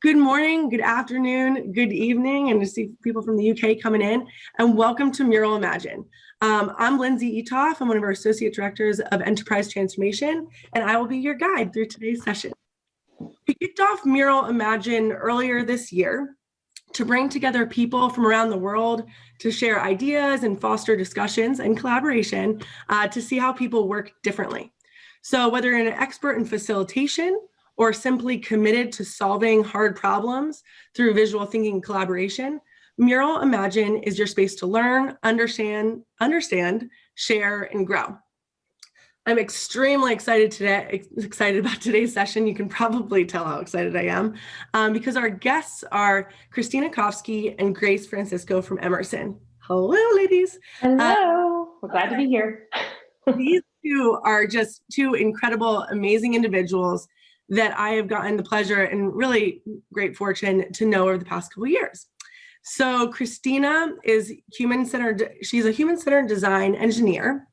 Good morning, good afternoon, good evening, and to see people from the UK coming in, and welcome to MURAL Imagine. I'm Lindsay Etoff. I'm one of our Associate Directors of Enterprise Transformation, and I will be your guide through today's session. We kicked off MURAL Imagine earlier this year to bring together people from around the world to share ideas and foster discussions and collaboration to see how people work differently. So whether you're an expert in facilitation, or simply committed to solving hard problems through visual thinking and collaboration, MURAL Imagine is your space to learn, understand, share, and grow. I'm extremely excited about today's session. You can probably tell how excited I am because our guests are Christina Koffskey and Grace Francisco from Emerson. Hello, ladies. Hello. We're glad to be here. These two are just two incredible, amazing individuals that I have gotten the pleasure and really great fortune to know over the past couple of years. So Christina is she's a human-centered design engineer,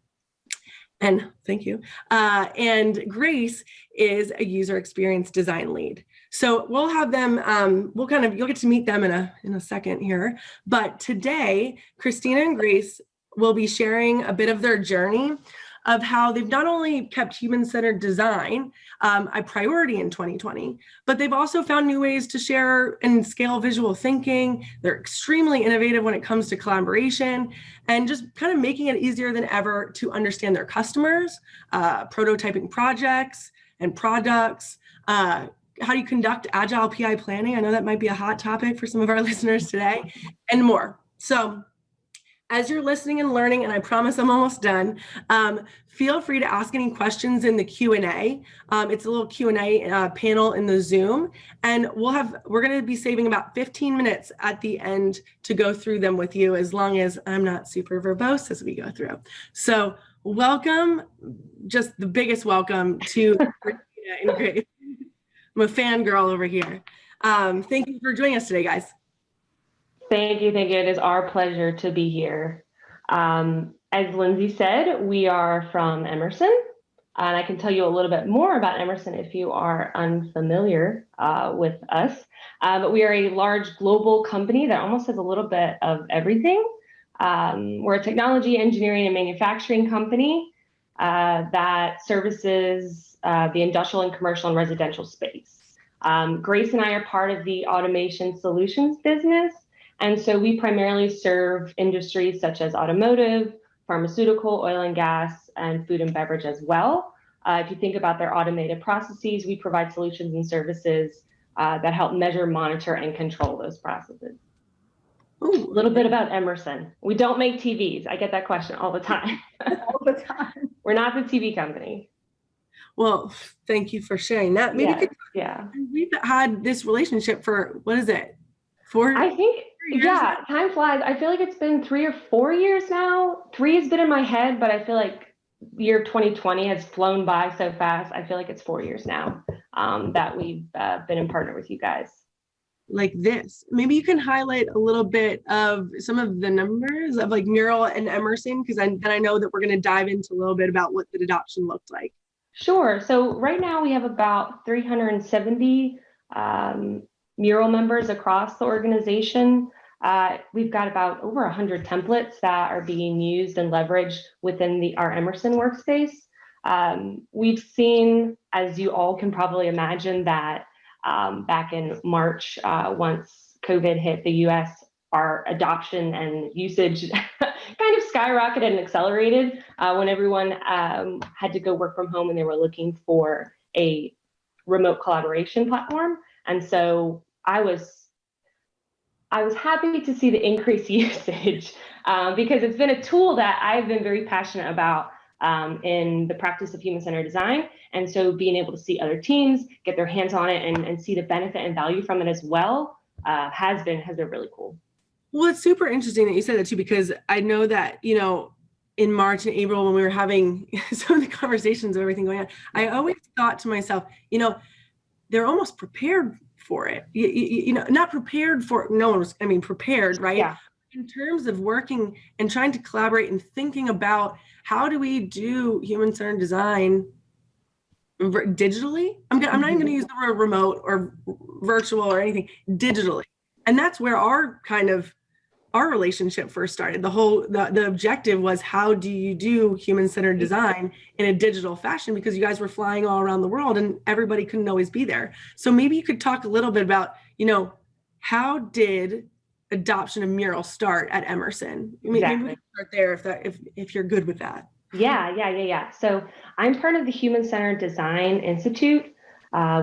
and thank you. And Grace is a user experience design lead. So we'll have them, you'll get to meet them in a second here. But today, Christina and Grace will be sharing a bit of their journey of how they've not only kept human-centered design a priority in 2020, but they've also found new ways to share and scale visual thinking. They're extremely innovative when it comes to collaboration and just kind of making it easier than ever to understand their customers, prototyping projects and products, how do you conduct Agile PI planning? I know that might be a hot topic for some of our listeners today, and more. So as you're listening and learning, and I promise I'm almost done, feel free to ask any questions in the Q&A. It's a little Q&A panel in the Zoom, and we're going to be saving about 15 minutes at the end to go through them with you, as long as I'm not super verbose as we go through. So welcome, just the biggest welcome to Christina and Grace. I'm a fangirl over here. Thank you for joining us today, guys. Thank you. It is our pleasure to be here. As Lindsay said, we are from Emerson, and I can tell you a little bit more about Emerson if you are unfamiliar with us. But we are a large global company that almost has a little bit of everything. We're a technology, engineering, and manufacturing company that services the industrial and commercial and residential space. Grace and I are part of the automation solutions business. And so we primarily serve industries such as automotive, pharmaceutical, oil and gas, and food and beverage as well. If you think about their automated processes, we provide solutions and services that help measure, monitor, and control those processes. Ooh. A little bit about Emerson. We don't make TVs. I get that question all the time. All the time. We're not the TV company. Well, thank you for sharing that. Maybe we've had this relationship for, what is it? 4 I think, years yeah, now? time flies. I feel like it's been 3 or 4 years now. 3 has been in my head, but I feel like the year 2020 has flown by so fast. I feel like it's 4 years now that we've been in partner with you guys. Like this. Maybe you can highlight a little bit of some of the numbers of like MURAL and Emerson, because then I know that we're going to dive into a little bit about what the adoption looked like. Sure. So right now we have about 370 MURAL members across the organization. We've got about over 100 templates that are being used and leveraged within our Emerson workspace. We've seen, as you all can probably imagine, that back in March, once COVID hit the US, our adoption and usage kind of skyrocketed and accelerated when everyone had to go work from home and they were looking for a remote collaboration platform. And so I was happy to see the increased usage because it's been a tool that I've been very passionate about in the practice of human-centered design. And so being able to see other teams get their hands on it and see the benefit and value from it as well has been really cool. Well, it's super interesting that you said that too, because I know that, in March and April, when we were having some of the conversations of everything going on, I always thought to myself, they're almost prepared for it. Not prepared for, no one was, prepared, right? Yeah. In terms of working and trying to collaborate and thinking about how do we do human-centered design digitally. I'm not even going to use the word remote or virtual or anything, digitally. And that's where our relationship first started. The objective was, how do you do human-centered design in a digital fashion? Because you guys were flying all around the world and everybody couldn't always be there. So maybe you could talk a little bit about, how did adoption of Mural start at Emerson? Exactly. Maybe we can start there if you're good with that. Yeah. So I'm part of the Human-Centered Design Institute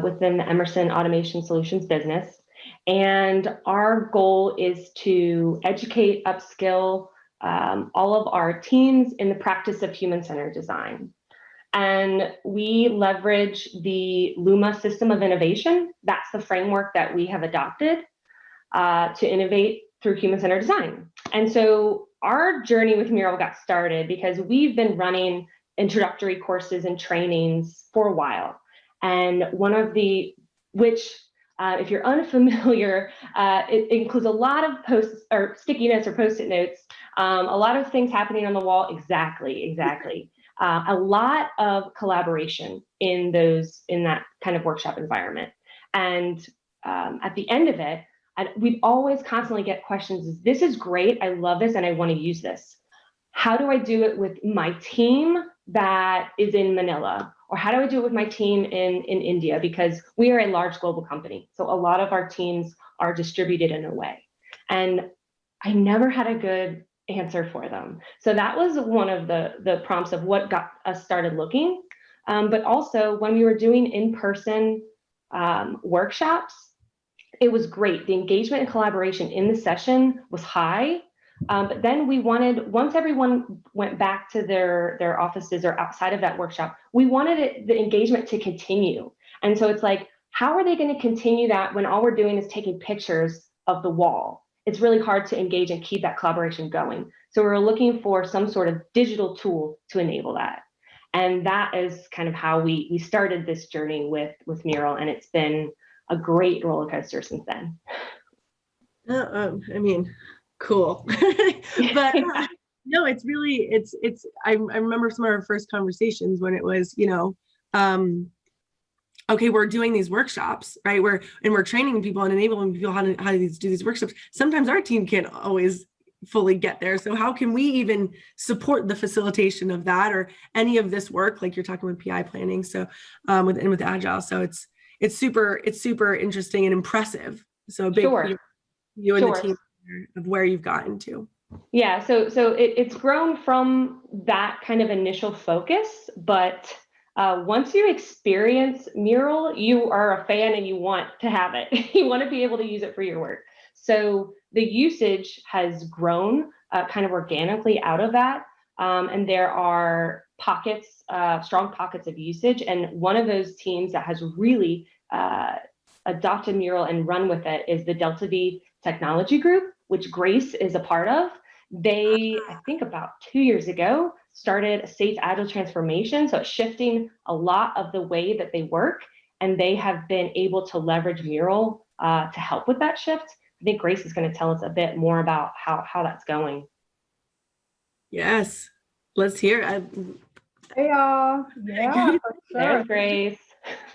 within the Emerson Automation Solutions business. And our goal is to educate, upskill all of our teams in the practice of human-centered design. And we leverage the LUMA system of innovation. That's the framework that we have adopted to innovate through human-centered design. And so our journey with Mural got started because we've been running introductory courses and trainings for a while. And one of which if you're unfamiliar, it includes a lot of posts or sticky notes or post-it notes, a lot of things happening on the wall. Exactly. A lot of collaboration in that kind of workshop environment. And at the end of it, we'd always constantly get questions. This is great. I love this and I want to use this. How do I do it with my team that is in Manila? Or how do I do it with my team in India? Because we are a large global company. So a lot of our teams are distributed in a way. And I never had a good answer for them. So that was one of the prompts of what got us started looking. But also when we were doing in-person workshops, it was great. The engagement and collaboration in the session was high. But then we wanted, once everyone went back to their offices or outside of that workshop, we wanted the engagement to continue. And so it's like, how are they going to continue that when all we're doing is taking pictures of the wall? It's really hard to engage and keep that collaboration going. So we're looking for some sort of digital tool to enable that. And that is kind of how we started this journey with Mural. And it's been a great roller coaster since then. Cool. But no, it's really, I remember some of our first conversations when it was, okay, we're doing these workshops, right? We're training people and enabling people how to do these workshops. Sometimes our team can't always fully get there. So how can we even support the facilitation of that or any of this work? Like you're talking with PI planning. So with Agile. So it's super interesting and impressive. So a big you and the team of where you've gotten to. Yeah, so it's grown from that kind of initial focus, but once you experience Mural, you are a fan and you want to have it. You want to be able to use it for your work. So the usage has grown kind of organically out of that. And there are pockets, strong pockets of usage. And one of those teams that has really adopted Mural and run with it is the Delta V Technology Group, which Grace is a part of. They, I think about 2 years ago, started a safe agile transformation. So it's shifting a lot of the way that they work, and they have been able to leverage Mural to help with that shift. I think Grace is going to tell us a bit more about how that's going. Yes, let's hear it. Hey y'all, yeah, for sure. There's Grace.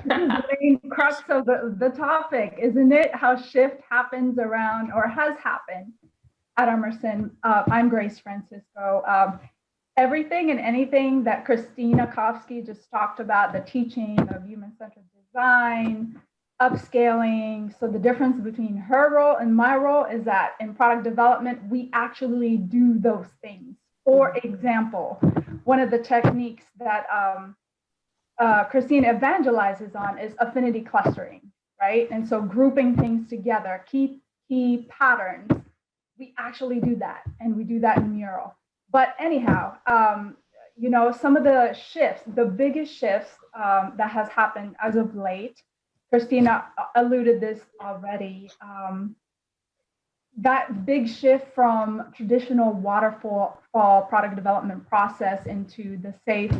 This is the main crux of the topic, isn't it? How shift happens around or has happened at Emerson. I'm Grace Francisco. Everything and anything that Christina Koffskey just talked about, the teaching of human-centered design, upscaling. So the difference between her role and my role is that in product development, we actually do those things. For example, one of the techniques that Christina evangelizes on is affinity clustering, right? And so grouping things together, key patterns, we actually do that, and we do that in Mural. But anyhow, some of the shifts, the biggest shifts that has happened as of late, Christina alluded this already, that big shift from traditional waterfall product development process into the safe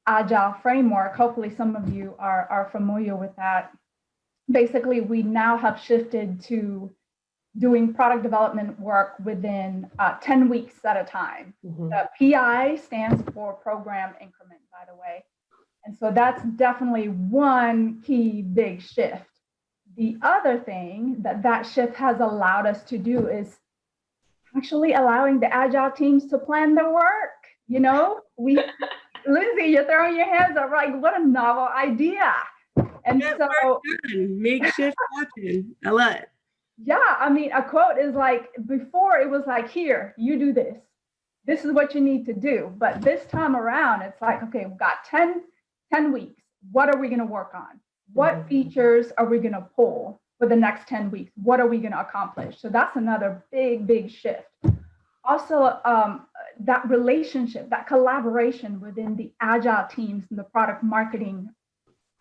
Agile framework. Hopefully some of you are familiar with that. Basically, we now have shifted to doing product development work within 10 weeks at a time. Mm-hmm. The PI stands for program increment, by the way. And so that's definitely one key big shift. The other thing that shift has allowed us to do is actually allowing the Agile teams to plan their work. Lindsay, you're throwing your hands up like, what a novel idea. And Get so work done. Make shift happen. I love it. Yeah, I mean, a quote is like, before it was like, here, you do this. This is what you need to do. But this time around, it's like, okay, we've got 10 weeks. What are we going to work on? What features are we going to pull for the next 10 weeks? What are we going to accomplish? So that's another big, big shift. Also, that relationship, that collaboration within the Agile teams and the product marketing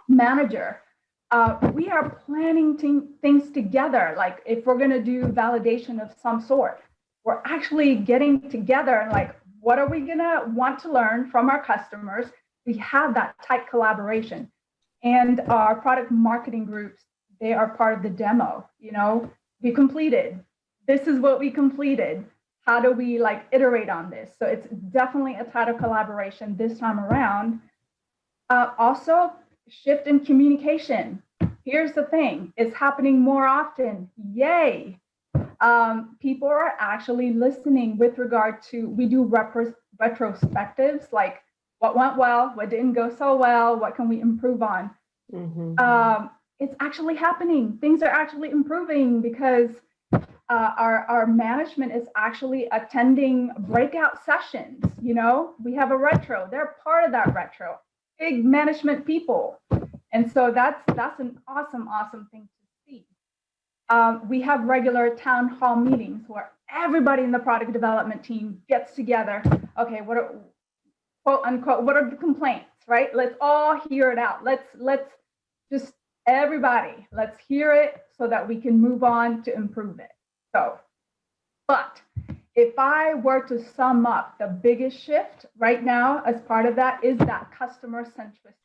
manager. We are planning things together. Like if we're going to do validation of some sort, we're actually getting together and like, what are we going to want to learn from our customers? We have that tight collaboration. And our product marketing groups, they are part of the demo. We completed. This is what we completed. How do we like iterate on this? So it's definitely a tighter collaboration this time around. Also, shift in communication. Here's the thing, it's happening more often. Yay. People are actually listening with regard to, we do retrospectives, like what went well, what didn't go so well, what can we improve on? It's actually happening. Things are actually improving because our management is actually attending breakout sessions. We have a retro, they're part of that retro. Big management people. And so that's an awesome thing to see. We have regular town hall meetings where everybody in the product development team gets together. Okay, what are, quote unquote, what are the complaints, right? Let's all hear it out. Let's just everybody, let's hear it so that we can move on to improve it. So, but if I were to sum up, the biggest shift right now as part of that is that customer centricity.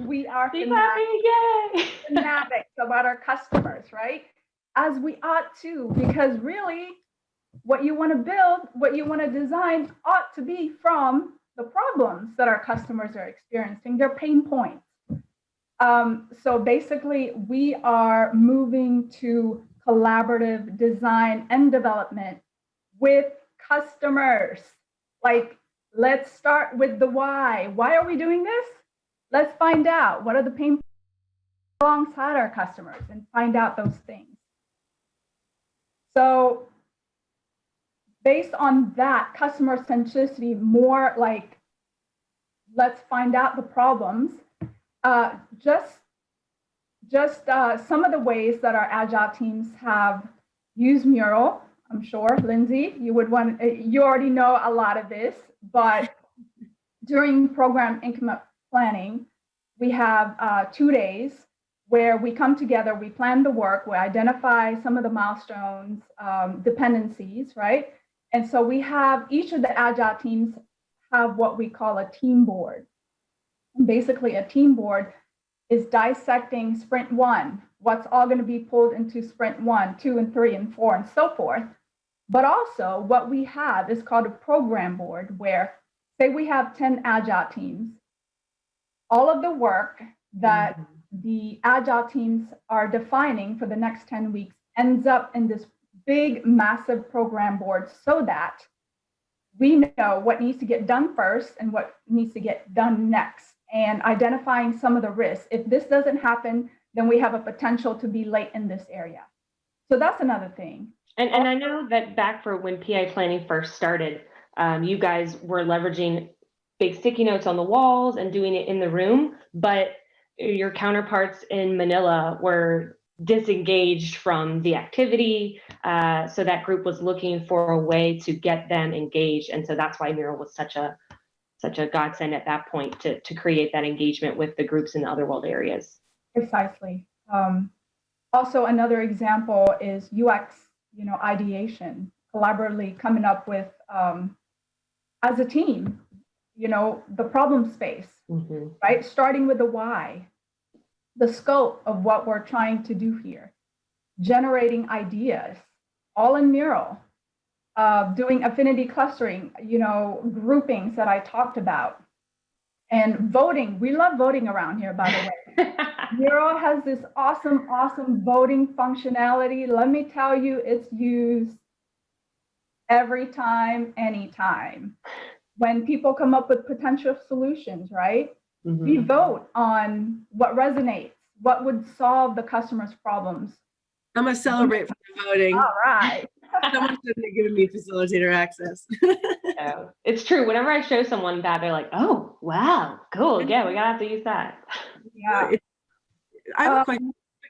We are fanatics about our customers, right? As we ought to, because really what you want to build, what you want to design ought to be from the problems that our customers are experiencing, their pain points. So basically, we are moving to collaborative design and development with customers. Like, let's start with the why. Why are we doing this? Let's find out what are the pain points alongside our customers and find out those things. So based on that customer centricity, more like, let's find out the problems. Just some of the ways that our Agile teams have used Mural. I'm sure, Lindsay, you already know a lot of this, but during program increment planning, we have 2 days where we come together, we plan the work, we identify some of the milestones, dependencies, right? And so we have, each of the Agile teams have what we call a team board. And basically a team board is dissecting sprint 1, what's all going to be pulled into sprint 1, 2, and 3, and 4, and so forth. But also what we have is called a program board, where say we have 10 Agile teams, all of the work that the Agile teams are defining for the next 10 weeks ends up in this big, massive program board so that we know what needs to get done first and what needs to get done next, and identifying some of the risks. If this doesn't happen, then we have a potential to be late in this area. So that's another thing. And I know that back for when PI planning first started, you guys were leveraging big sticky notes on the walls and doing it in the room, but your counterparts in Manila were disengaged from the activity. So that group was looking for a way to get them engaged. And so that's why Mural was such a godsend at that point to create that engagement with the groups in the other world areas. Precisely. Also, another example is UX, ideation, collaboratively coming up with, as a team, the problem space, right? Starting with the why, the scope of what we're trying to do here, generating ideas, all in Mural, doing affinity clustering, groupings that I talked about. And voting, we love voting around here, by the way. Mural has this awesome, awesome voting functionality. Let me tell you, it's used every time, anytime. When people come up with potential solutions, right? We vote on what resonates, what would solve the customer's problems. I'm gonna celebrate for the voting. All right. Someone should have given me facilitator access. So, it's true. Whenever I show someone that, they're like, "Oh, wow, cool. Yeah, we gotta have to use that." Yeah. I have a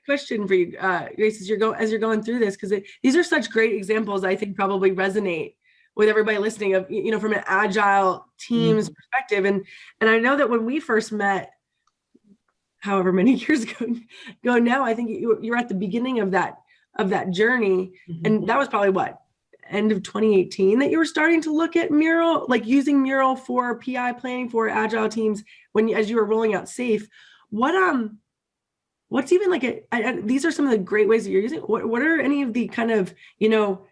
question for you, Grace, as you're going through this, because these are such great examples. I think probably resonate with everybody listening of, you know, from an agile team's perspective. And I know that when we first met, however many years ago now, I think you're at the beginning of that journey. And that was probably what, end of 2018 that you were starting to look at Mural, like using Mural for PI planning for agile teams as you were rolling out SAFe. What's even like these are some of the great ways that you're using. What are any of the kind of, you know,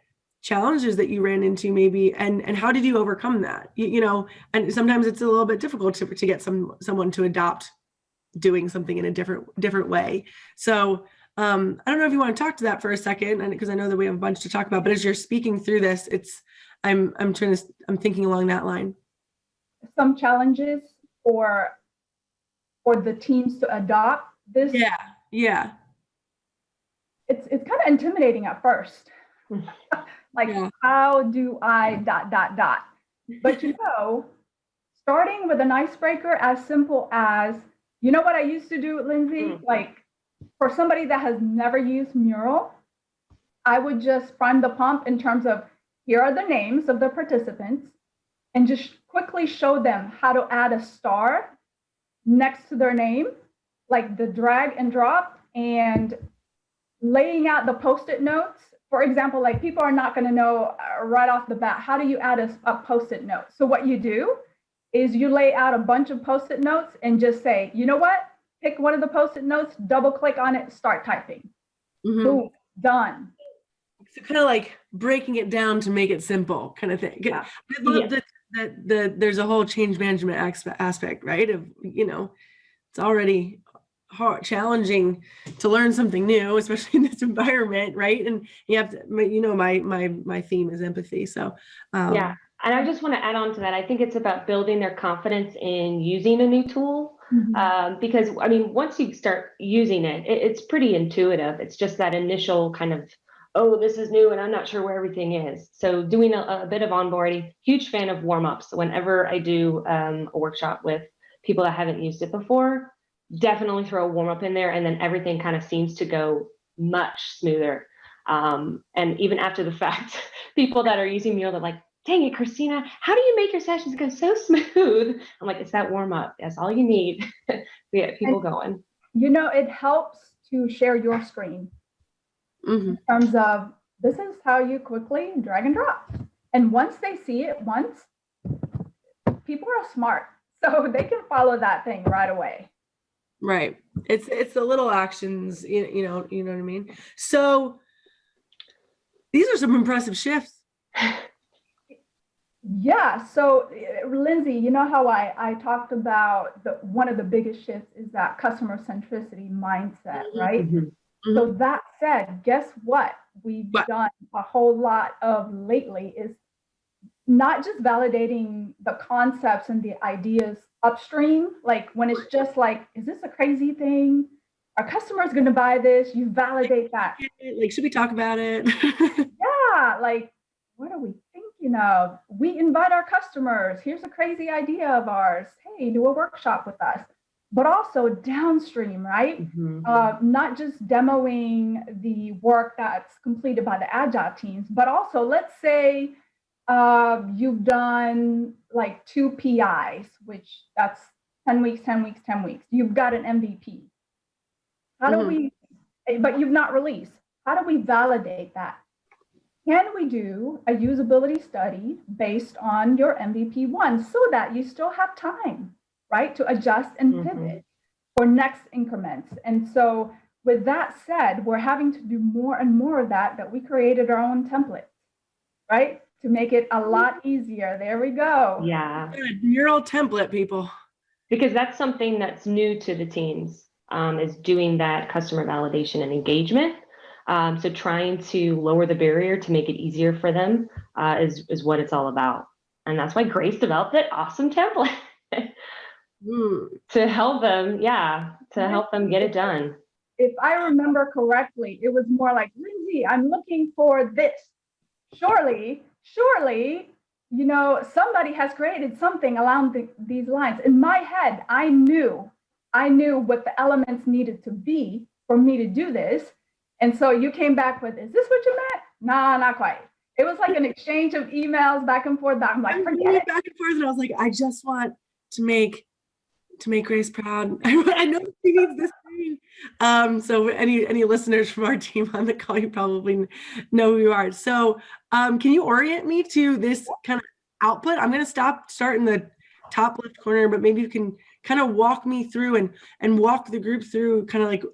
challenges that you ran into maybe, and how did you overcome that? You know, and sometimes it's a little bit difficult to get someone to adopt doing something in a different way. So I don't know if you want to talk to that for a second, and because I know that we have a bunch to talk about, but as you're speaking through this, I'm thinking along that line. Some challenges for the teams to adopt this. Yeah. It's kind of intimidating at first. Like, how do I ... But you know, starting with an icebreaker as simple as, you know what I used to do, Lindsay? Like, for somebody that has never used Mural, I would just prime the pump in terms of, here are the names of the participants, and just quickly show them how to add a star next to their name, like the drag and drop, and laying out the Post-it notes. For example, like, people are not going to know right off the bat, how do you add a Post-it note? So what you do is you lay out a bunch of Post-it notes and just say, you know what? Pick one of the Post-it notes, double click on it, start typing. Boom, done. So kind of like breaking it down to make it simple kind of thing. I love that there's a whole change management aspect, right? Of, you know, it's already hard, challenging to learn something new, especially in this environment, right? And you have to, you know, my theme is empathy. So yeah, and I just want to add on to that. I think it's about building their confidence in using a new tool, because I mean, once you start using it, it's pretty intuitive. It's just that initial kind of, oh, this is new and I'm not sure where everything is. So doing a bit of onboarding. Huge fan of warm-ups. Whenever I do a workshop with people that haven't used it before, definitely throw a warm-up in there, and then everything kind of seems to go much smoother. And even after the fact, people that are using Mural, they're like, dang it, Christina, how do you make your sessions go so smooth? I'm like, it's that warm-up. That's all you need to get people going. You know, it helps to share your screen in terms of, this is how you quickly drag and drop. And once they see it once, people are smart, so they can follow that thing right away. Right. It's the little actions, you know what I mean? So these are some impressive shifts. Yeah. So Lindsay, you know how I talked about one of the biggest shifts is that customer centricity mindset, right? So that said, guess what we've done a whole lot of lately is not just validating the concepts and the ideas upstream, like when it's just like, is this a crazy thing? Are customers going to buy this? You validate that. Like, should we talk about it? Yeah, like, what are we thinking of? We invite our customers. Here's a crazy idea of ours. Hey, do a workshop with us. But also downstream, right? Not just demoing the work that's completed by the Agile teams, but also, let's say you've done like 2 PIs, which that's 10 weeks, 10 weeks, 10 weeks. You've got an MVP. How do we, but you've not released. How do we validate that? Can we do a usability study based on your MVP one so that you still have time, right, to adjust and pivot for next increments? And so with that said, we're having to do more and more of that we created our own template, right? To make it a lot easier. There we go. Yeah. Mural template, people. because that's something that's new to the teams, is doing that customer validation and engagement. So trying to lower the barrier to make it easier for them is what it's all about. And that's why Grace developed that awesome template to help them, help them get it done. If I remember correctly, it was more like, Lindsay, I'm looking for this. Surely, somebody has created something along these lines. In my head, I knew what the elements needed to be for me to do this. And so you came back with, is this what you meant? Nah, not quite. It was like an exchange of emails back and forth. I'm like, forget it. Back and forth, and I was like, I just want to make Grace proud. I know she needs this thing. So any listeners from our team on the call, you probably know who you are. So can you orient me to this kind of output? I'm going to start in the top left corner, but maybe you can kind of walk me through and walk the group through kind of like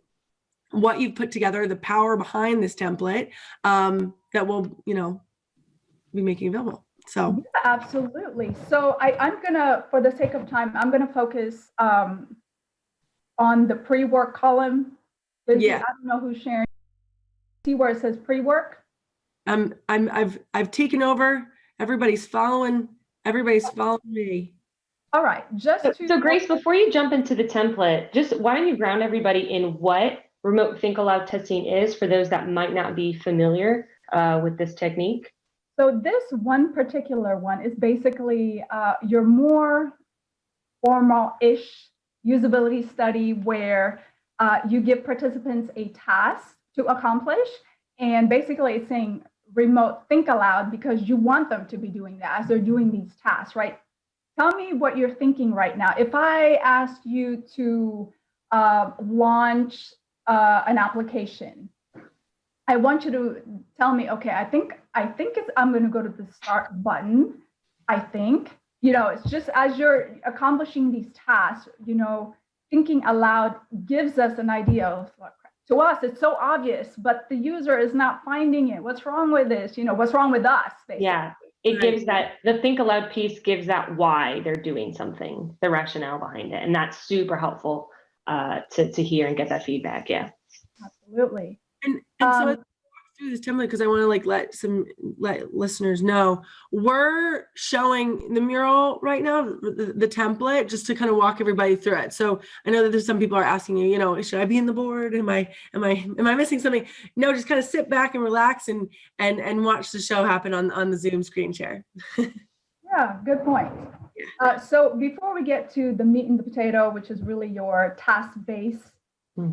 what you've put together, the power behind this template that will, be making available. So yeah, absolutely. So I'm gonna, for the sake of time, I'm gonna focus on the pre-work column. Lindsay, I don't know who's sharing. See where it says pre-work? I've taken over. Everybody's following me. All right. So Grace, before you jump into the template, just why don't you ground everybody in what remote think aloud testing is for those that might not be familiar with this technique? So this one particular one is basically your more formal-ish usability study where you give participants a task to accomplish. And basically it's saying remote think aloud because you want them to be doing that as they're doing these tasks, right? Tell me what you're thinking right now. If I asked you to launch an application, I want you to tell me, okay, I think I'm going to go to the start button. I think, it's just as you're accomplishing these tasks, thinking aloud gives us an idea of what, to us, it's so obvious, but the user is not finding it. What's wrong with this? What's wrong with us? Basically. Yeah, it gives that, the think aloud piece gives that why they're doing something, the rationale behind it. And that's super helpful to hear and get that feedback. Yeah. Absolutely. And so as I walk through this template, because I want to let listeners know, we're showing the mural right now, the template, just to kind of walk everybody through it. So I know that there's some people are asking you, should I be in the board? Am I missing something? No, just kind of sit back and relax and watch the show happen on the Zoom screen share. Yeah, good point. So before we get to the meat and the potato, which is really your task-based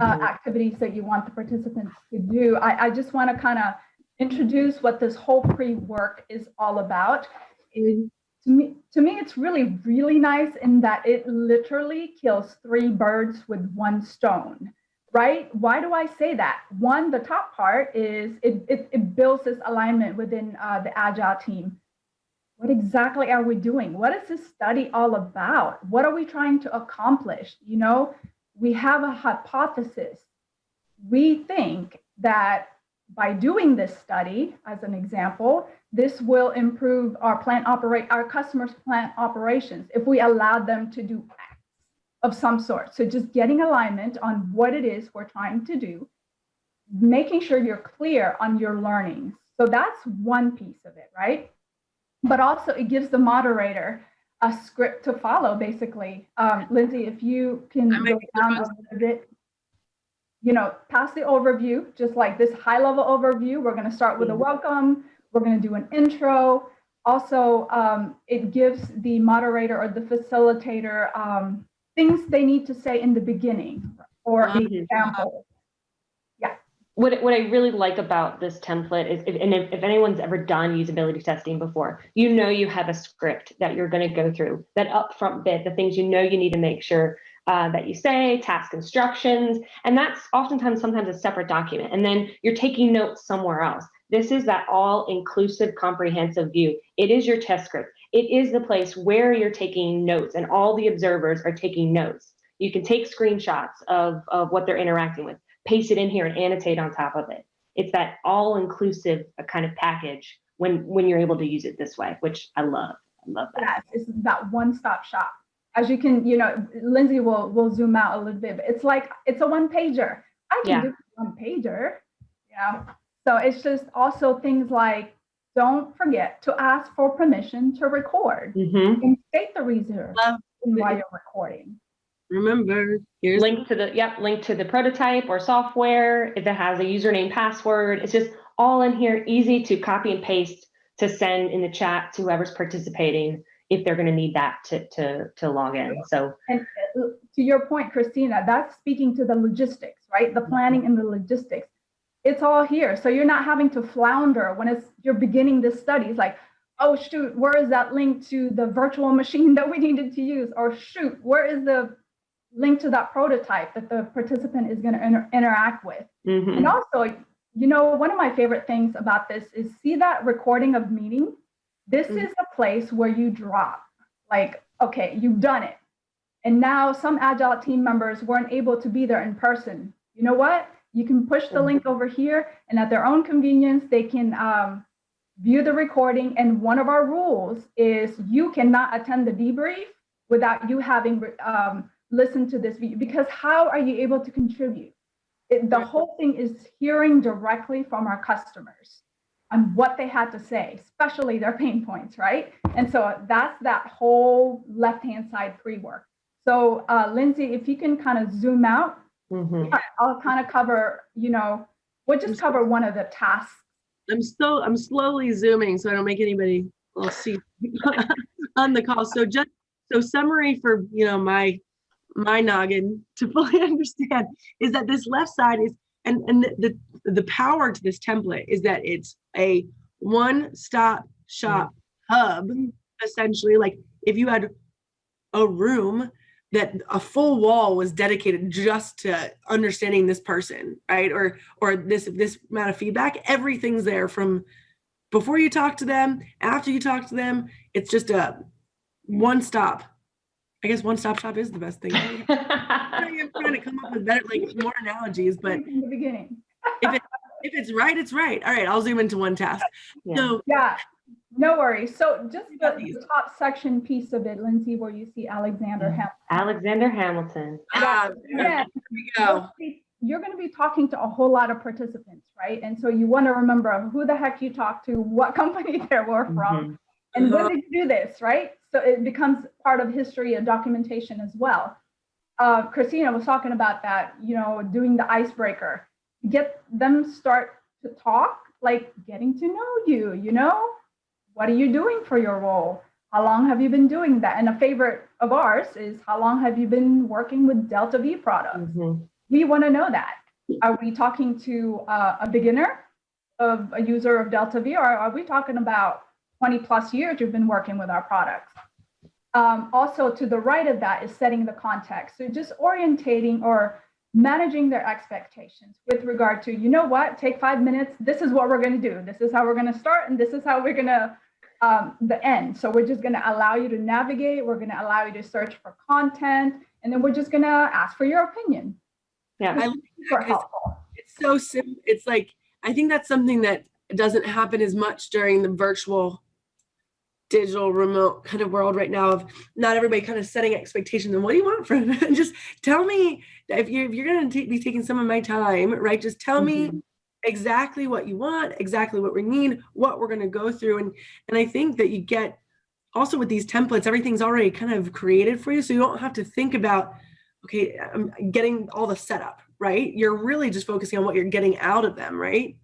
activities that you want the participants to do, I just want to kind of introduce what this whole pre-work is all about. To me, it's really, really nice in that it literally kills 3 birds with 1 stone, right? Why do I say that? One, the top part is it builds this alignment within the Agile team. What exactly are we doing? What is this study all about? What are we trying to accomplish? We have a hypothesis. We think that by doing this study, as an example, this will improve our customers' plant operations if we allow them to do X of some sort. So just getting alignment on what it is we're trying to do, making sure you're clear on your learnings. So that's one piece of it, right? But also it gives the moderator a script to follow, basically. Lindsay, if you can go down a little bit, pass the overview, just like this high-level overview. We're going to start with a welcome. We're going to do an intro. Also, it gives the moderator or the facilitator things they need to say in the beginning, or example. What I really like about this template is, if anyone's ever done usability testing before, you have a script that you're going to go through, that upfront bit, the things you need to make sure that you say, task instructions, and that's sometimes a separate document. And then you're taking notes somewhere else. This is that all-inclusive, comprehensive view. It is your test script. It is the place where you're taking notes, and all the observers are taking notes. You can take screenshots of what they're interacting with, paste it in here and annotate on top of it. It's that all-inclusive kind of package when you're able to use it this way, which I love. I love that. Yes, it's that one-stop shop. as you can, Lindsay will zoom out a little bit, but it's like, it's a one pager. I can do one pager, So it's just also things like, don't forget to ask for permission to record and state the reason why you're recording. Remember, here's link to the prototype or software. If it has a username, password, it's just all in here, easy to copy and paste to send in the chat to whoever's participating if they're going to need that to log in. So, and to your point, Christina, that's speaking to the logistics, right? The planning and the logistics. It's all here. So you're not having to flounder when you're beginning this study. It's like, oh, shoot, where is that link to the virtual machine that we needed to use? Or shoot, where is the link to that prototype that the participant is going to interact with? And also, one of my favorite things about this is see that recording of meeting. This is a place where you drop, like, okay, you've done it. And now some Agile team members weren't able to be there in person. You know what? You can push the link over here, and at their own convenience, they can view the recording. And one of our rules is you cannot attend the debrief without you having listened to this video, because how are you able to contribute? The whole thing is hearing directly from our customers on what they had to say, especially their pain points, right? And so that's that whole left-hand side pre-work. So Lindsay, if you can kind of zoom out, I'll kind of cover, we'll just cover one of the tasks. I'm slowly zooming so I don't make anybody see on the call. So summary for my noggin to fully understand is that this left side is and the power to this template is that it's a one-stop shop hub, essentially. Like if you had a room that a full wall was dedicated just to understanding this person, right? Or this amount of feedback, everything's there from before you talk to them, after you talk to them. It's just a one-stop. I guess one-stop shop is the best thing. I'm trying to come up with better, more analogies, but in the beginning. if it's right, it's right. All right, I'll zoom into one task. So no worries. So just the top section piece of it, Lindsay, where you see Alexander Hamilton. Alexander Hamilton. There we go. You're going to be talking to a whole lot of participants, right? And so you want to remember who the heck you talked to, what company they were from, and when did you do this, right? So it becomes part of history and documentation as well. Christina was talking about that, doing the icebreaker. Get them start to talk, like getting to know you, what are you doing for your role? How long have you been doing that? And a favorite of ours is, how long have you been working with Delta V products? We want to know that. Are we talking to a beginner of a user of Delta V, or are we talking about 20 plus years you've been working with our products? Also to the right of that is setting the context. So just orientating or managing their expectations with regard to, take 5 minutes. This is what we're going to do. This is how we're going to start. And this is how we're going to the end. So we're just going to allow you to navigate. We're going to allow you to search for content. And then we're just going to ask for your opinion. Yeah, I like helpful. It's so simple. It's like, I think that's something that doesn't happen as much during the virtual digital remote kind of world right now, of not everybody kind of setting expectations and what do you want from it? Just tell me if you're going to be taking some of my time, right? Just tell me exactly what you want, exactly what we need, what we're going to go through. And I think that you get also with these templates, everything's already kind of created for you. So you don't have to think about, okay, I'm getting all the setup, right? You're really just focusing on what you're getting out of them, right?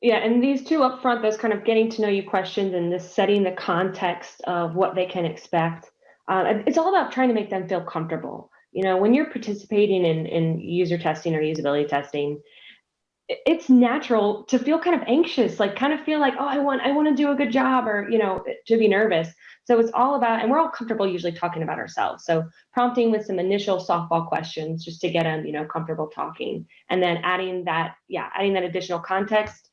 Yeah, and these two up front, those kind of getting to know you questions and this setting the context of what they can expect. It's all about trying to make them feel comfortable. When you're participating in user testing or usability testing, it's natural to feel kind of anxious, kind of feel like, oh, I want to do a good job, or, to be nervous. So it's all about, and we're all comfortable usually talking about ourselves. So prompting with some initial softball questions just to get them, comfortable talking, and then adding that additional context.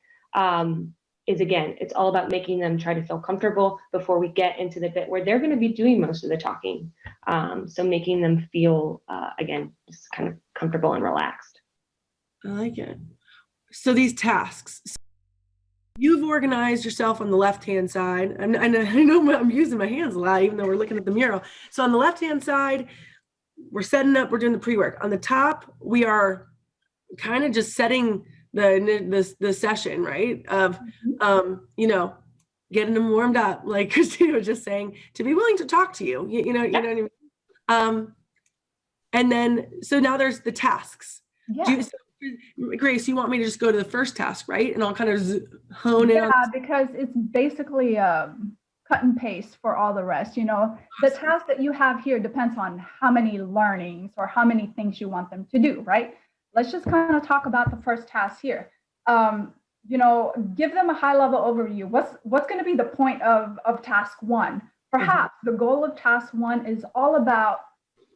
Is again, it's all about making them try to feel comfortable before we get into the bit where they're going to be doing most of the talking. So making them feel, again, just kind of comfortable and relaxed. I like it. So these tasks, you've organized yourself on the left-hand side. And I know I'm using my hands a lot, even though we're looking at the mural. So on the left-hand side, we're setting up, we're doing the pre-work. On the top, we are kind of just setting the session, right? Of, you know, getting them warmed up, like Christina was just saying, to be willing to talk to you, you know what I mean? And then, so now there's the tasks. Yeah. Grace, you want me to just go to the first task, right? And I'll kind of hone in on. Yeah, because it's basically cut and paste for all the rest. You know, the task that you have here depends on how many learnings or how many things you want them to do, right? Let's just kind of talk about the first task here. You know, give them a high level overview. What's going to be the point of task one? Perhaps the goal of task one is all about,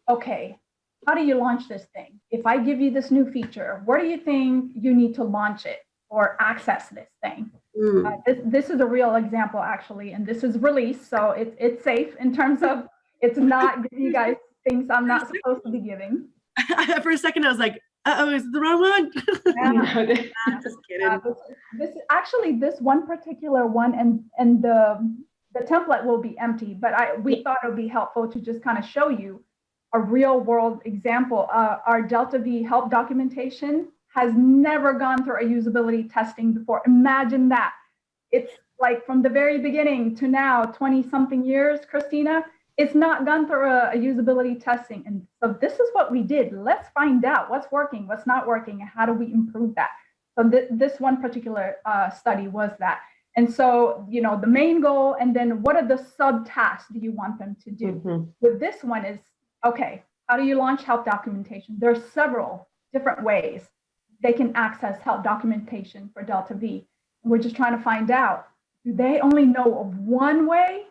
okay, how do you launch this thing? If I give you this new feature, where do you think you need to launch it or access this thing? This is a real example, actually, and this is released, so it's safe in terms of it's not giving you guys things I'm not supposed to be giving. For a second, I was like, uh-oh, is it the wrong one? Yeah. Just kidding. This one particular one, and the template will be empty, but we thought it would be helpful to just kind of show you a real world example. Our Delta V help documentation has never gone through a usability testing before. Imagine that. It's like from the very beginning to now, 20 something years, Christina, it's not gone through a usability testing. And so this is what we did. Let's find out what's working, what's not working, and how do we improve that? So this one particular study was that. And so, you know, the main goal, and then what are the subtasks do you want them to do? With this one is, okay, how do you launch help documentation? There's several different ways they can access help documentation for Delta V. We're just trying to find out, do they only know of one way?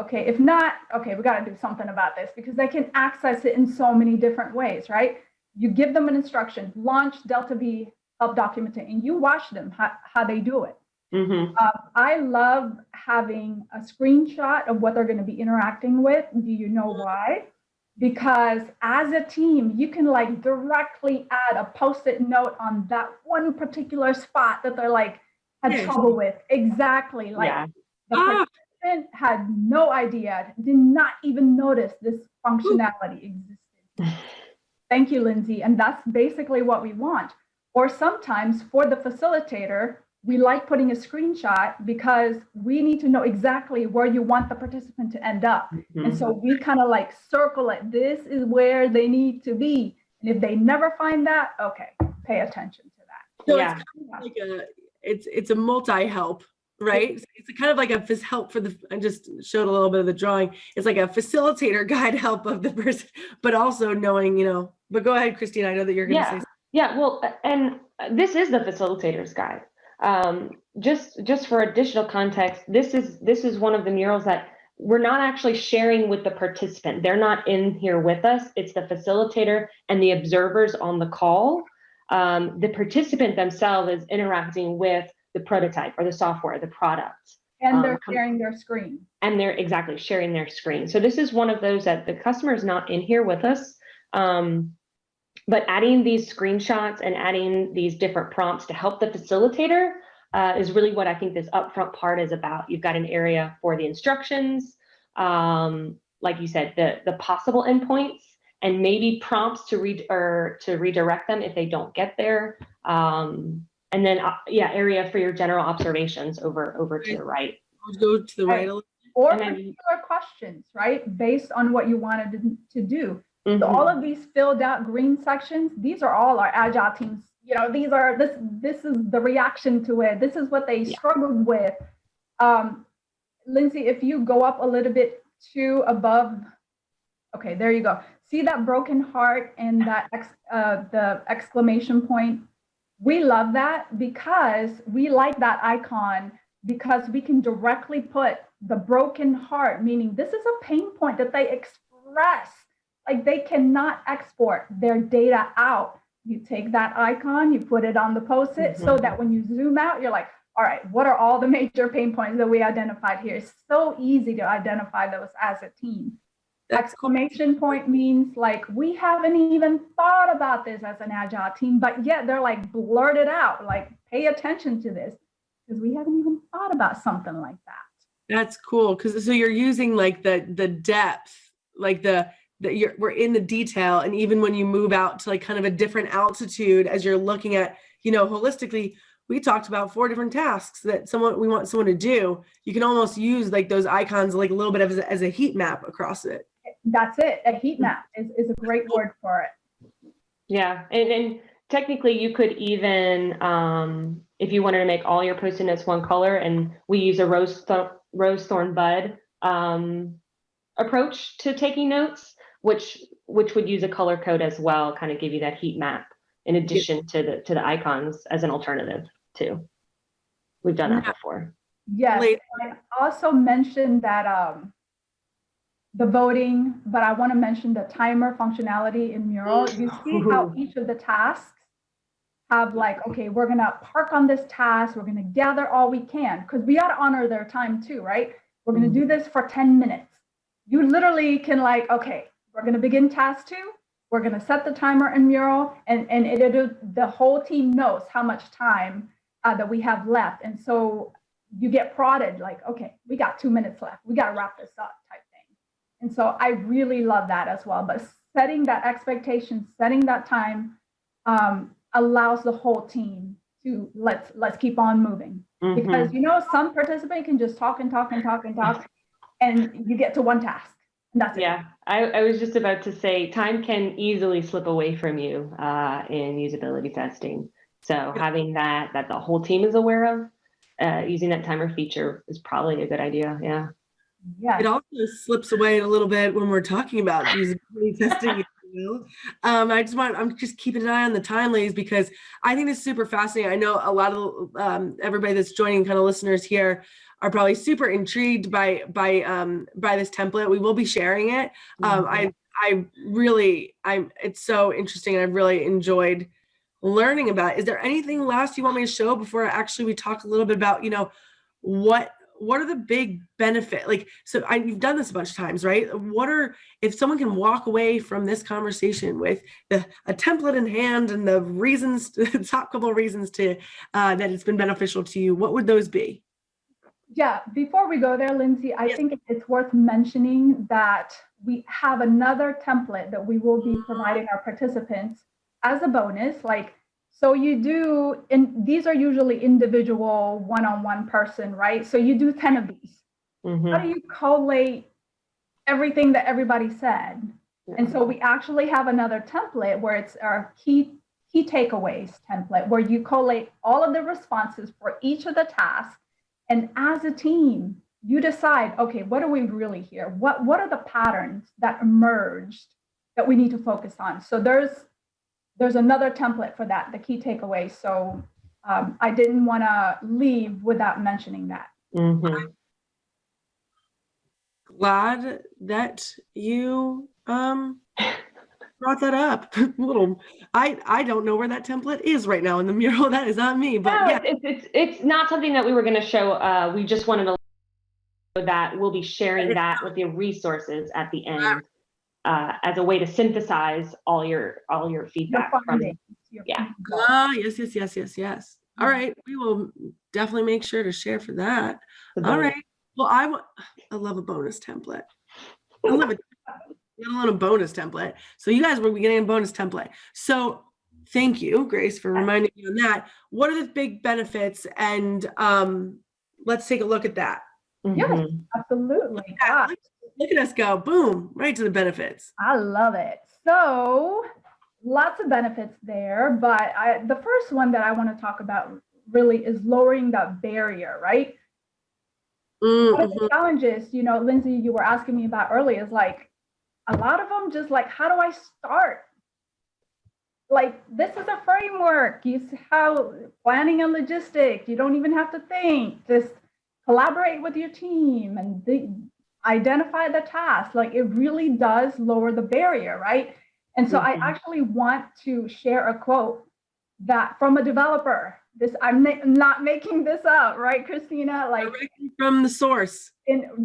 Okay, if not, okay, we got to do something about this, because they can access it in so many different ways, right? You give them an instruction, launch Delta V help documentation, and you watch them how they do it. I love having a screenshot of what they're going to be interacting with. Do you know why? Because as a team, you can like directly add a post-it note on that one particular spot that they're like had trouble with. Exactly. Like the participant had no idea, did not even notice this functionality existed. Thank you, Lindsay. And that's basically what we want. Or sometimes for the facilitator, we like putting a screenshot because we need to know exactly where you want the participant to end up. And so we kind of like circle it. This is where they need to be. And if they never find that, okay, pay attention to that. So it's kind of like it's a multi-help, right? It's kind of like a help for the, I just showed a little bit of the drawing. It's like a facilitator guide help of the person, but also knowing, you know, but go ahead, Christina, I know that you're going to say something. Yeah, well, and this is the facilitator's guide. Just for additional context, this is one of the murals that we're not actually sharing with the participant. They're not in here with us. It's the facilitator and the observers on the call. The participant themselves is interacting with the prototype or the software, the product. And they're sharing their screen. And they're exactly sharing their screen. So this is one of those that the customer is not in here with us. But adding these screenshots and adding these different prompts to help the facilitator is really what I think this upfront part is about. You've got an area for the instructions, like you said, the possible endpoints, and maybe prompts to redirect them if they don't get there. And then area for your general observations over to the right. Go to the right. Or particular questions, right? Based on what you wanted to do. So all of these filled out green sections, these are all our Agile teams. You know, these are this is the reaction to it. This is what they struggled with. Lindsay, if you go up a little bit to above, okay, there you go. See that broken heart and that the exclamation point? We love that because we like that icon, because we can directly put the broken heart, meaning this is a pain point that they express. Like they cannot export their data out. You take that icon, you put it on the post-it so that when you zoom out, you're like, all right, what are all the major pain points that we identified here? It's so easy to identify those as a team. Exclamation point means like, we haven't even thought about this as an Agile team, but yet they're like blurted out, like pay attention to this. because we haven't even thought about something like that. That's cool. Cause so you're using like the depth, like we're in the detail. And even when you move out to like kind of a different altitude, as you're looking at, holistically, we talked about 4 different tasks that we want someone to do. You can almost use like those icons, like a little bit of as a heat map across it. That's it. A heat map is a great word for it. Yeah. And technically you could even, if you wanted to make all your Post-it notes one color, and we use a rose thorn bud approach to taking notes, which would use a color code as well, kind of give you that heat map in addition to the icons as an alternative too. We've done that before. Yes, I also mentioned that the voting, but I want to mention the timer functionality in Mural. You see how each of the tasks have like, okay, we're going to park on this task. We're going to gather all we can, because we got to honor their time too, right? We're going to do this for 10 minutes. You literally can like, okay, we're going to begin task 2. We're going to set the timer in Mural, and the whole team knows how much time that we have left. And so you get prodded like, okay, we got 2 minutes left. We got to wrap this up type thing. And so I really love that as well. But setting that expectation, setting that time allows the whole team to let's keep on moving. Because, some participant can just talk and talk and talk and talk, and you get to one task. And that's it. Yeah, I was just about to say, time can easily slip away from you in usability testing. So having that the whole team is aware of, using that timer feature is probably a good idea. Yeah. Yeah. It also slips away a little bit when we're talking about usability testing. I'm just keeping an eye on the timelines, because I think it's super fascinating. I know a lot of everybody that's joining, kind of listeners here, are probably super intrigued by this template. We will be sharing it. It's so interesting, and I've really enjoyed learning about it. Is there anything last you want me to show before actually we talk a little bit about, what are the big benefit? Like, so you've done this a bunch of times, right? If someone can walk away from this conversation with a template in hand and the reasons, the top couple of reasons to that it's been beneficial to you, what would those be? Yeah, before we go there, Lindsay, I think it's worth mentioning that we have another template that we will be providing our participants as a bonus. So you do, and these are usually individual one-on-one person, right? So you do 10 of these. How do you collate everything that everybody said? And so we actually have another template where it's our key takeaways template, where you collate all of the responses for each of the tasks. And as a team, you decide, okay, what do we really hear? What are the patterns that emerged that we need to focus on? So there's another template for that, the key takeaways. So I didn't want to leave without mentioning that. Glad that you brought that up. I don't know where that template is right now in the Mural. That is not me, but yeah. It's not something that we were going to show. We just wanted to know that we'll be sharing that with your resources at the end as a way to synthesize all your feedback. Yes. All right, we will definitely make sure to share for that. All right. Well, I love a bonus template. I love it. A bonus template. So you guys will be getting a bonus template. So thank you, Grace, for reminding me on that. What are the big benefits? And let's take a look at that. Yes, absolutely. Look at us go, boom, right to the benefits. I love it. So lots of benefits there, but the first one that I want to talk about really is lowering that barrier, right? One of the challenges, Lindsay, you were asking me about earlier, is like, a lot of them just like, how do I start? Like, this is a framework. You see how planning and logistics, you don't even have to think, just collaborate with your team and identify the task. Like, it really does lower the barrier, right? And so I actually want to share a quote that from a developer. I'm not making this up, right, Christina? Like, directly from the source.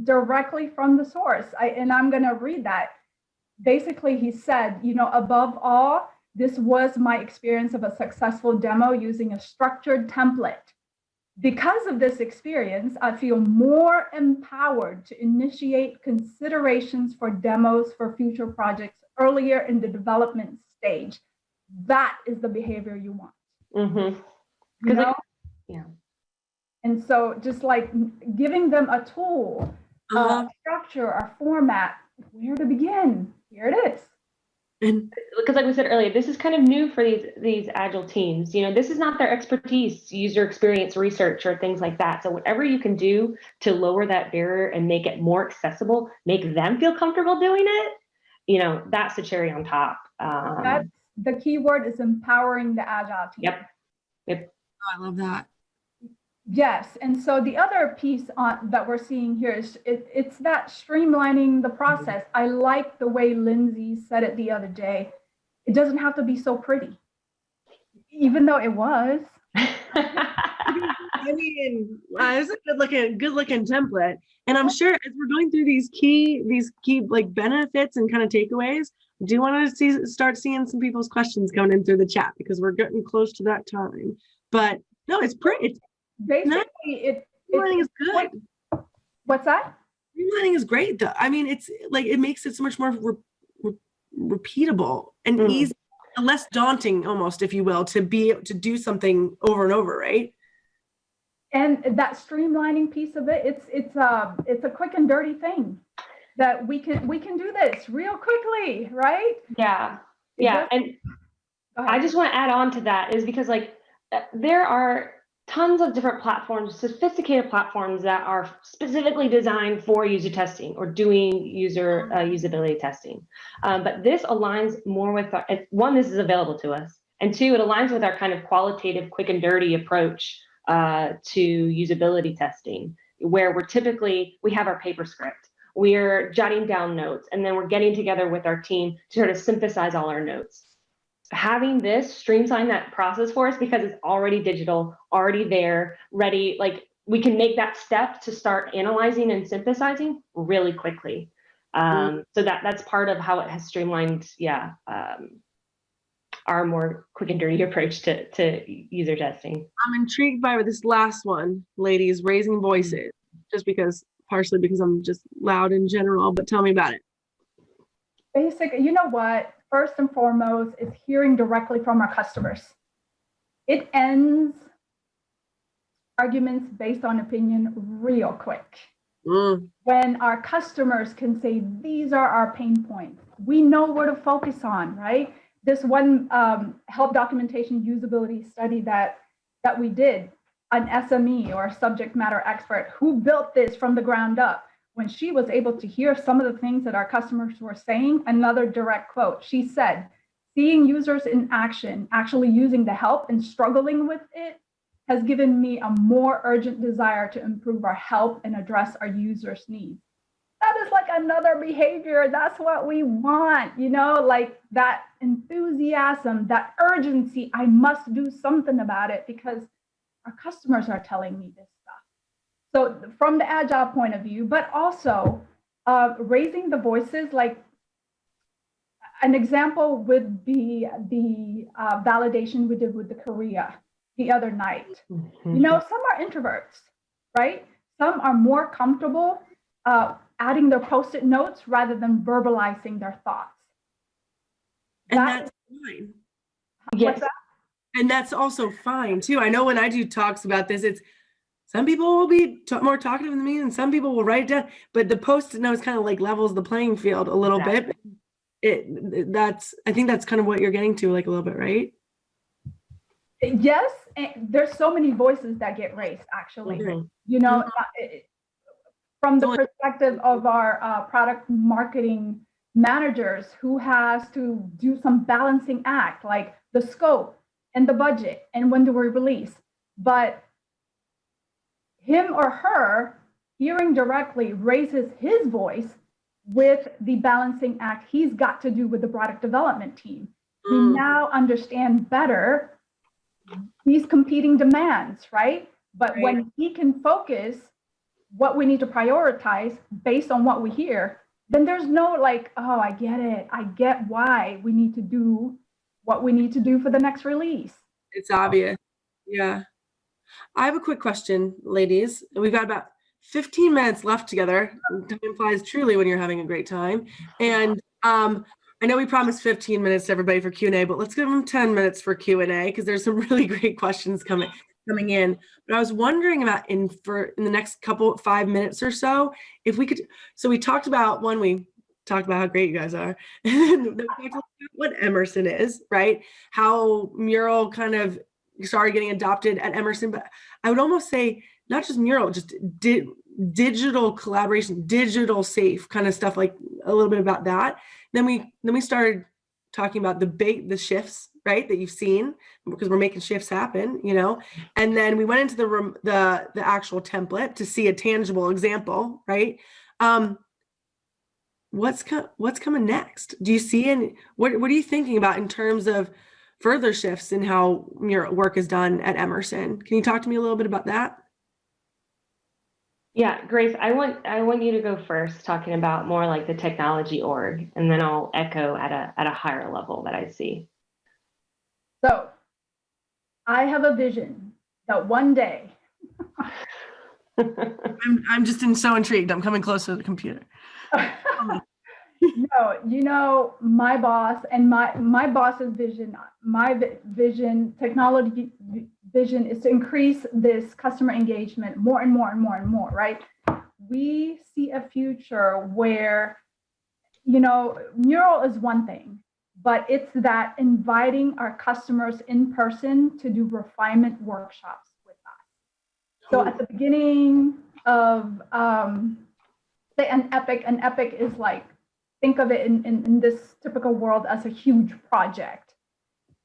Directly from the source. I'm going to read that. Basically, he said, above all, this was my experience of a successful demo using a structured template. Because of this experience, I feel more empowered to initiate considerations for demos for future projects earlier in the development stage. That is the behavior you want. Mm-hmm. You know? Yeah. And so just like giving them a tool, structure, or format, where to begin. Here it is. And because like we said earlier, this is kind of new for these agile teams. You know, this is not their expertise, user experience research or things like that. So whatever you can do to lower that barrier and make it more accessible, make them feel comfortable doing it, you know, that's the cherry on top. That's the key word, is empowering the agile team. Yep. I love that. Yes, and so the other piece that we're seeing here is it's that streamlining the process. I like the way Lindsay said it the other day. It doesn't have to be so pretty, even though it was. I mean, it's a good looking template, and I'm sure as we're going through these key like benefits and kind of takeaways, I do want to start seeing some people's questions coming in through the chat, because we're getting close to that time. But no, it's pretty. Basically, Streamlining is good. What's that? Streamlining is great, though. I mean, it's like it makes it so much more repeatable and easy, less daunting, almost, if you will, to be able to do something over and over, right? And that streamlining piece of it, it's a quick and dirty thing that we can do this real quickly, right? Yeah. And I just want to add on to that, is because like there are tons of different platforms, sophisticated platforms that are specifically designed for user testing or doing user usability testing. But this aligns more with one, this is available to us, and two, it aligns with our kind of qualitative, quick and dirty approach to usability testing, where we have our paper script, we're jotting down notes, and then we're getting together with our team to sort of synthesize all our notes. Having this streamline that process for us, because it's already digital, already there, ready, like we can make that step to start analyzing and synthesizing really quickly. So that's part of how it has streamlined, our more quick and dirty approach to user testing. I'm intrigued by this last one, ladies, raising voices, partially because I'm just loud in general, but tell me about it. Basically, you know what? First and foremost is hearing directly from our customers. It ends arguments based on opinion real quick. When our customers can say, these are our pain points, we know where to focus on, right? This one help documentation usability study that we did, an SME or subject matter expert who built this from the ground up. When she was able to hear some of the things that our customers were saying, another direct quote, she said, seeing users in action, actually using the help and struggling with it, has given me a more urgent desire to improve our help and address our users' needs. That is like another behavior. That's what we want, you know, like that enthusiasm, that urgency. I must do something about it because our customers are telling me this stuff. So from the Agile point of view, but also raising the voices, like an example would be the validation we did with the Korea the other night. You know, some are introverts, right? Some are more comfortable adding their Post-it notes rather than verbalizing their thoughts. And that's fine. Yes. And that's also fine too. I know when I do talks about this, it's some people will be more talkative than me and some people will write it down, but the Post-it notes kind of like levels the playing field a little bit. I think that's kind of what you're getting to, like a little bit, right? Yes, and there's so many voices that get raised, actually. You know, from the perspective of our product marketing managers who has to do some balancing act, like the scope and the budget and when do we release. But him or her hearing directly raises his voice with the balancing act he's got to do with the product development team. We now understand better these competing demands, right? But when he can focus what we need to prioritize based on what we hear, then there's no like, oh, I get it. I get why we need to do what we need to do for the next release. It's obvious. Yeah. I have a quick question, ladies. We've got about 15 minutes left together. Time flies truly when you're having a great time. And I know we promised 15 minutes to everybody for Q&A, but let's give them 10 minutes for Q&A because there's some really great questions coming in. But I was wondering about in the next 5 minutes or so, if we could. So we talked about we talked about how great you guys are, and then we talked about what Emerson is, right? How Mural kind of started getting adopted at Emerson, but I would almost say not just Mural, just digital collaboration, digital safe kind of stuff, like a little bit about that. Then we started talking about the shifts, right, that you've seen, because we're making shifts happen, and then we went into the actual template to see a tangible example, right? What's coming next? Do you see any, what are you thinking about in terms of further shifts in how your work is done at Emerson? Can you talk to me a little bit about that? Yeah, Grace, I want you to go first, talking about more like the technology org, and then I'll echo at a higher level that I see. So I have a vision that one day I'm just so intrigued. I'm coming close to the computer. No, my boss and my boss's vision, vision, technology vision is to increase this customer engagement more and more and more and more, right? We see a future where, Mural is one thing, but it's that inviting our customers in person to do refinement workshops with us. So at the beginning of, say, an epic is like, think of it in this typical world as a huge project.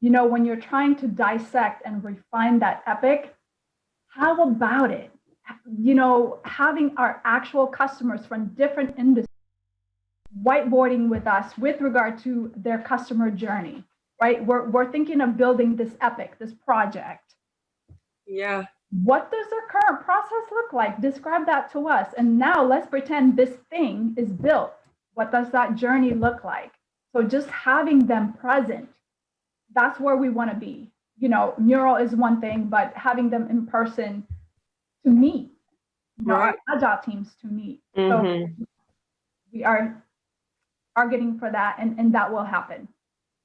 When you're trying to dissect and refine that epic, how about it? Having our actual customers from different industries whiteboarding with us with regard to their customer journey, right? We're thinking of building this epic, this project. Yeah. What does their current process look like? Describe that to us. And now let's pretend this thing is built. What does that journey look like? So just having them present, that's where we want to be. Mural is one thing, but having them in person to meet, right. Our Agile teams to meet. Mm-hmm. So we are targeting for that, and that will happen,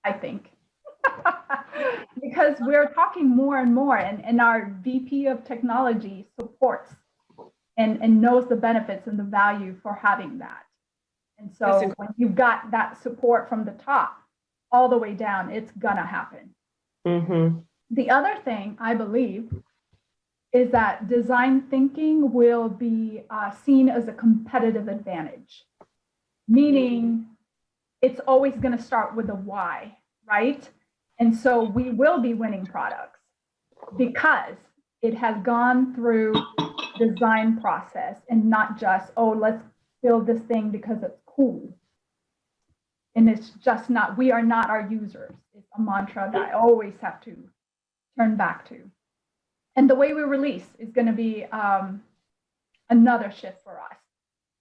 I think. Because we're talking more and more, and our VP of technology supports and knows the benefits and the value for having that. And so when you've got that support from the top all the way down, it's gonna happen. Mm-hmm. The other thing I believe is that design thinking will be seen as a competitive advantage, meaning it's always gonna start with a why, right? And so we will be winning products because it has gone through design process and not just, let's build this thing because it's cool. And it's just not, we are not our users. It's a mantra that I always have to turn back to. And the way we release is going to be another shift for us,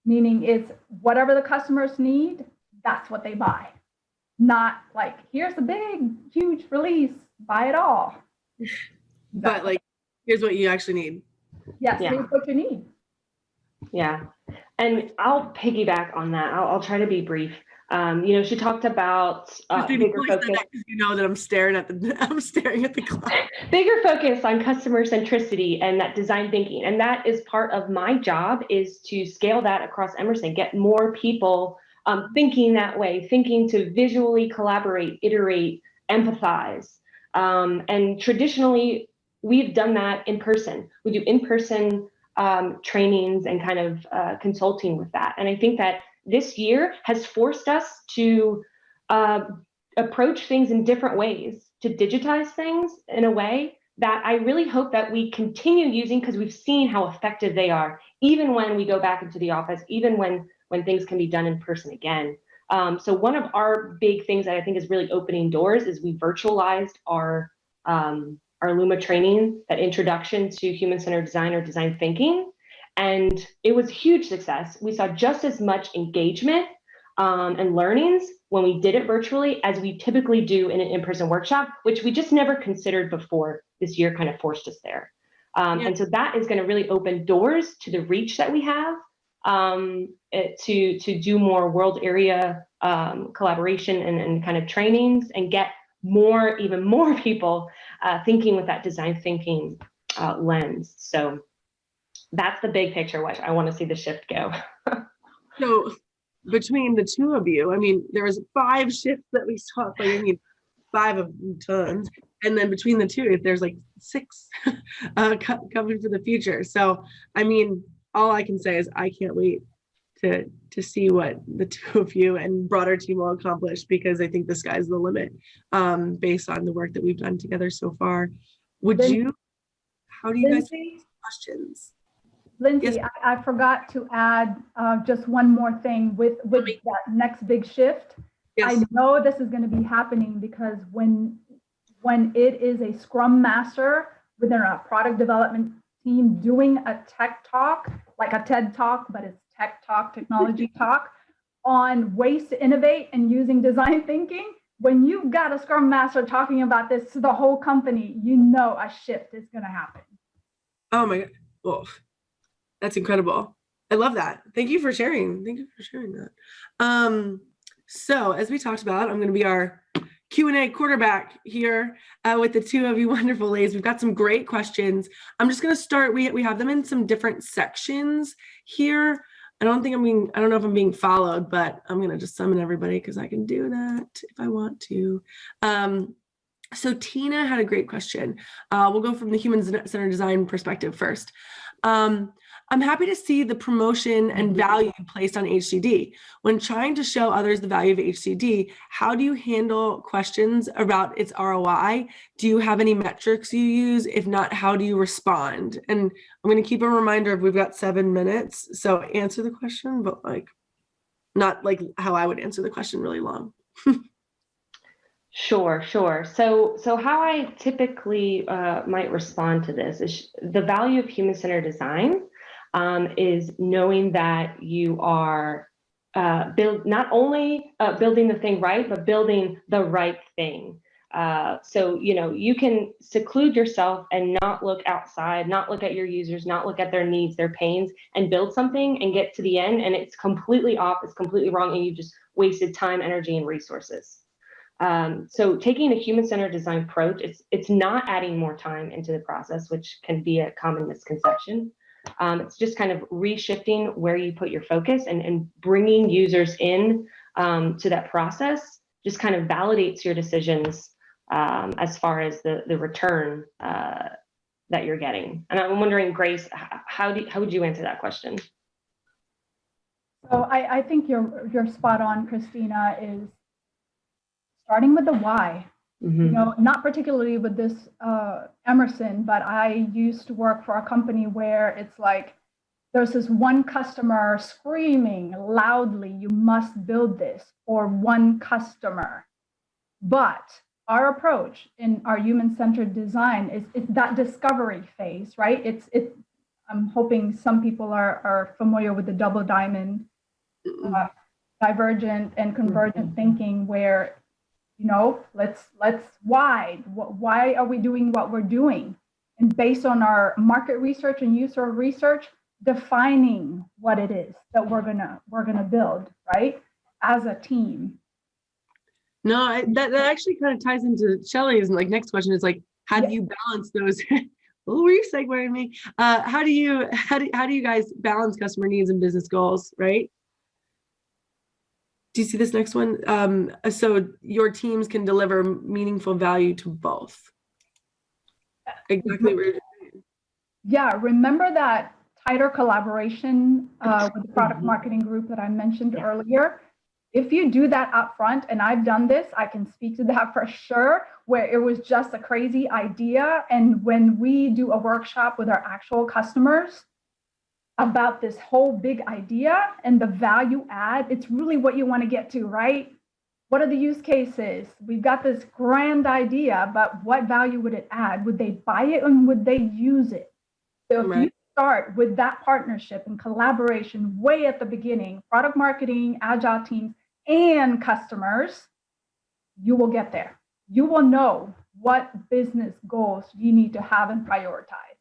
meaning it's whatever the customers need, that's what they buy. Not like, here's a big, huge release, buy it all. But like, here's what you actually need. Yes, here's what you need. Yeah, and I'll piggyback on that. I'll try to be brief. She talked about bigger focus. That I'm staring at the clock. Bigger focus on customer centricity and that design thinking, and that is part of my job, is to scale that across Emerson, get more people thinking that way, thinking to visually collaborate, iterate, empathize. And traditionally, we've done that in person. We do in-person trainings and kind of consulting with that. And I think that this year has forced us to approach things in different ways, to digitize things in a way that I really hope that we continue using, because we've seen how effective they are, even when we go back into the office, even when things can be done in person again. So one of our big things that I think is really opening doors is we virtualized our Luma training, that introduction to human-centered design or design thinking. And it was a huge success. We saw just as much engagement and learnings when we did it virtually as we typically do in an in-person workshop, which we just never considered before. This year kind of forced us there. And so that is going to really open doors to the reach that we have, to do more world area collaboration and kind of trainings, and get even more people thinking with that design thinking lens. So that's the big picture, what I want to see the shift go. So between the two of you, I mean, there was 5 shifts that we saw, like, I mean, 5 of tons. And then between the two, there's like 6 coming for the future. So, I mean, all I can say is I can't wait to see what the two of you and broader team will accomplish, because I think the sky's the limit, based on the work that we've done together so far. How do you guys Lindsay, questions? Lindsay, Yes. I forgot to add just one more thing with that next big shift. Yes. I know this is going to be happening because when it is a scrum master within a product development team doing a tech talk, like a TED talk, but it's tech talk, technology talk on ways to innovate and using design thinking, when you've got a scrum master talking about this to the whole company, you know a shift is going to happen. Oh my God. Well, that's incredible. I love that. Thank you for sharing. that. So as we talked about, I'm going to be our Q&A quarterback here with the two of you wonderful ladies. We've got some great questions. I'm just going to start. We have them in some different sections here. I don't know if I'm being followed, but I'm going to just summon everybody because I can do that if I want to. So Tina had a great question. We'll go from the human-centered design perspective first. I'm happy to see the promotion and value placed on HCD. When trying to show others the value of HCD, how do you handle questions about its ROI? Do you have any metrics you use? If not, how do you respond? And I'm going to keep a reminder of we've got 7 minutes. So answer the question, but not like how I would answer the question really long. Sure. So how I typically might respond to this is the value of human-centered design is knowing that you are not only building the thing right, but building the right thing. So, you can seclude yourself and not look outside, not look at your users, not look at their needs, their pains, and build something and get to the end, and it's completely off, it's completely wrong, and you just wasted time, energy, and resources. So taking a human-centered design approach, it's not adding more time into the process, which can be a common misconception. It's just kind of reshifting where you put your focus, and bringing users in to that process just kind of validates your decisions as far as the return that you're getting. And I'm wondering, Grace, how would you answer that question? So I think you're spot on, Christina, is starting with the why. Mm-hmm. Not particularly with this Emerson, but I used to work for a company where it's like there's this one customer screaming loudly, you must build this, or one customer. But our approach in our human-centered design is that discovery phase, right? I'm hoping some people are familiar with the double diamond, divergent and convergent thinking, where let's why are we doing what we're doing, and based on our market research and user research, defining what it is that we're gonna build, right, as a team. No, that actually kind of ties into Shelley's next question. Is how do you balance those? Oh, were you segueing me? How do you guys balance customer needs and business goals, right? Do you see this next one? So your teams can deliver meaningful value to both. Exactly what you're doing. Yeah, remember that tighter collaboration with the product marketing group that I mentioned earlier? If you do that up front, and I've done this, I can speak to that for sure, where it was just a crazy idea. And when we do a workshop with our actual customers about this whole big idea and the value add, it's really what you want to get to, right? What are the use cases? We've got this grand idea, but what value would it add? Would they buy it and would they use it? So if you start with that partnership and collaboration way at the beginning, product marketing, agile teams, and customers, you will get there. You will know what business goals you need to have and prioritize.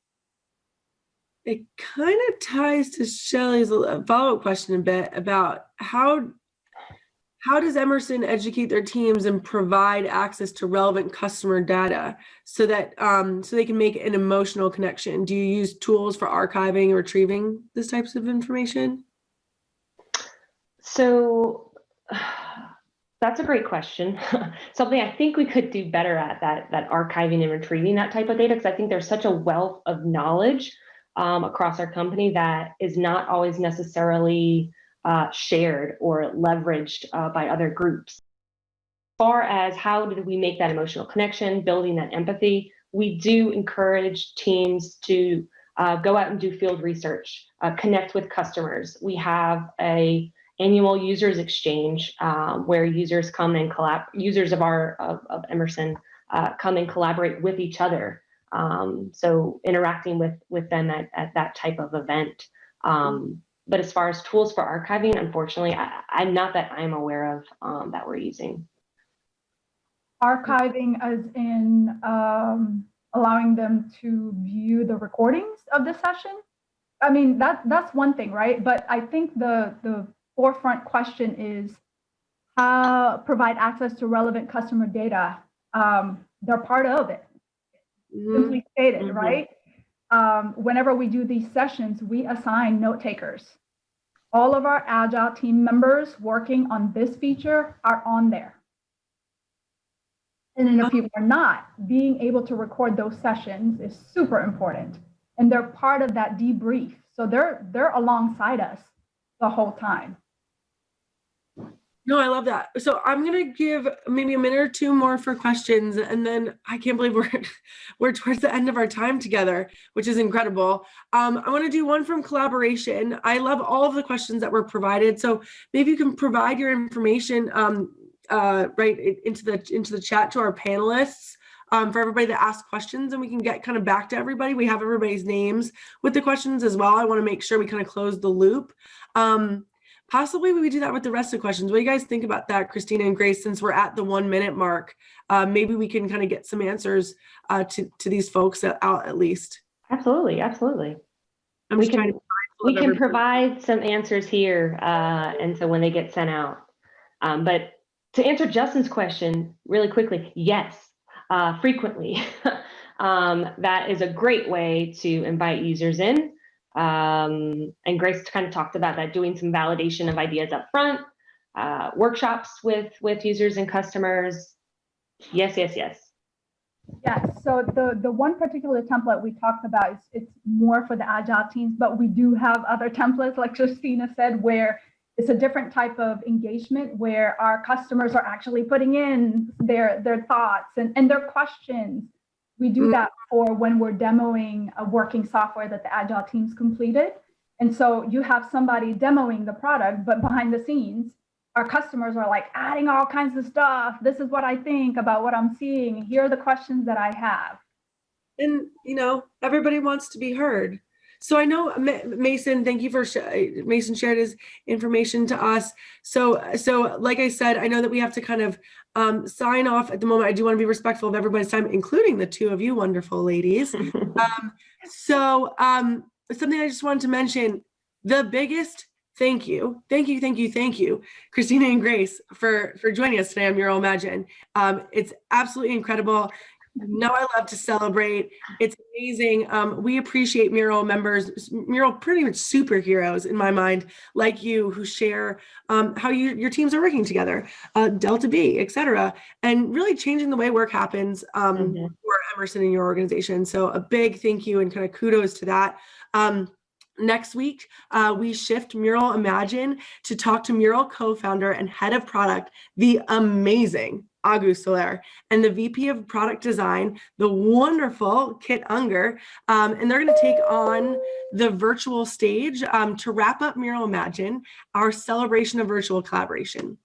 it kind of ties to Shelley's follow-up question a bit about how does Emerson educate their teams and provide access to relevant customer data so that so they can make an emotional connection? Do you use tools for archiving or retrieving this types of information? So that's a great question. Something I think we could do better at, that archiving and retrieving that type of data, because I think there's such a wealth of knowledge across our company that is not always necessarily shared or leveraged by other groups. As far as how do we make that emotional connection, building that empathy, we do encourage teams to go out and do field research, connect with customers. We have a annual users exchange where users come and users of Emerson come and collaborate with each other. So interacting with them at that type of event. But as far as tools for archiving, unfortunately, I'm not that I'm aware of that we're using. Archiving as in allowing them to view the recordings of the session. I mean, that's one thing, right? But I think the forefront question is how provide access to relevant customer data. They're part of it, simply stated, right? Whenever we do these sessions, we assign note takers. All of our Agile team members working on this feature are on there. And then if people are not, being able to record those sessions is super important. And they're part of that debrief. So they're alongside us the whole time. No, I love that. So I'm going to give maybe a minute or two more for questions. And then I can't believe we're towards the end of our time together, which is incredible. I want to do one from collaboration. I love all of the questions that were provided. So maybe you can provide your information right into the chat to our panelists for everybody to ask questions, and we can get kind of back to everybody. We have everybody's names with the questions as well. I want to make sure we kind of close the loop. Possibly we do that with the rest of the questions. What do you guys think about that, Christina and Grace, since we're at the 1 minute mark? Maybe we can kind of get some answers to these folks out at least. Absolutely. We can provide some answers here, and so when they get sent out. But to answer Justin's question really quickly, yes, frequently. That is a great way to invite users in. And Grace kind of talked about that, doing some validation of ideas up front, workshops with users and customers. Yes. Yeah, so the one particular template we talked about, it's more for the Agile teams, but we do have other templates, like Christina said, where it's a different type of engagement where our customers are actually putting in their thoughts and their questions. We do that for when we're demoing a working software that the Agile teams completed. And so you have somebody demoing the product, but behind the scenes, our customers are like adding all kinds of stuff. This is what I think about what I'm seeing. Here are the questions that I have. And, everybody wants to be heard. So I know Mason, thank you for Mason shared his information to us. So like I said, I know that we have to kind of sign off at the moment. I do want to be respectful of everybody's time, including the two of you wonderful ladies. So something I just wanted to mention, the biggest thank you, Christina and Grace, for joining us today on MURAL Imagine. It's absolutely incredible. I love to celebrate. It's amazing. We appreciate MURAL members, MURAL pretty much superheroes in my mind, like you, who share how your teams are working together, Delta B, et cetera, and really changing the way work happens for Emerson in your organization. So a big thank you and kind of kudos to that. Next week, we shift MURAL Imagine to talk to MURAL co-founder and head of product, the amazing Agu Soler, and the VP of product design, the wonderful Kit Unger, and they're going to take on the virtual stage to wrap up MURAL Imagine, our celebration of virtual collaboration.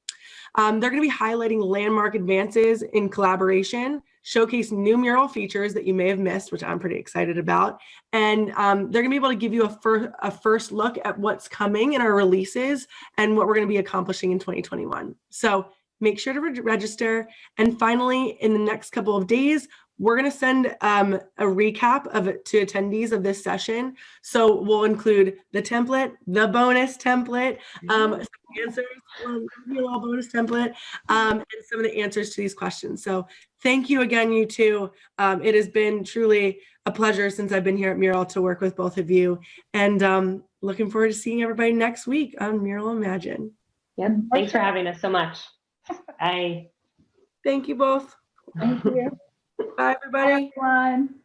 They're going to be highlighting landmark advances in collaboration, showcase new MURAL features that you may have missed, which I'm pretty excited about. And they're going to be able to give you a first look at what's coming in our releases and what we're going to be accomplishing in 2021. So make sure to register. And finally, in the next couple of days, we're going to send a recap of it to attendees of this session. So we'll include the template, the bonus template, some answers, MURAL bonus template, and some of the answers to these questions. So thank you again, you two. It has been truly a pleasure since I've been here at MURAL to work with both of you. And looking forward to seeing everybody next week on MURAL Imagine. Yep. Thanks for having us so much. Bye. Thank you both. Thank you. Bye, everybody. Bye, everyone.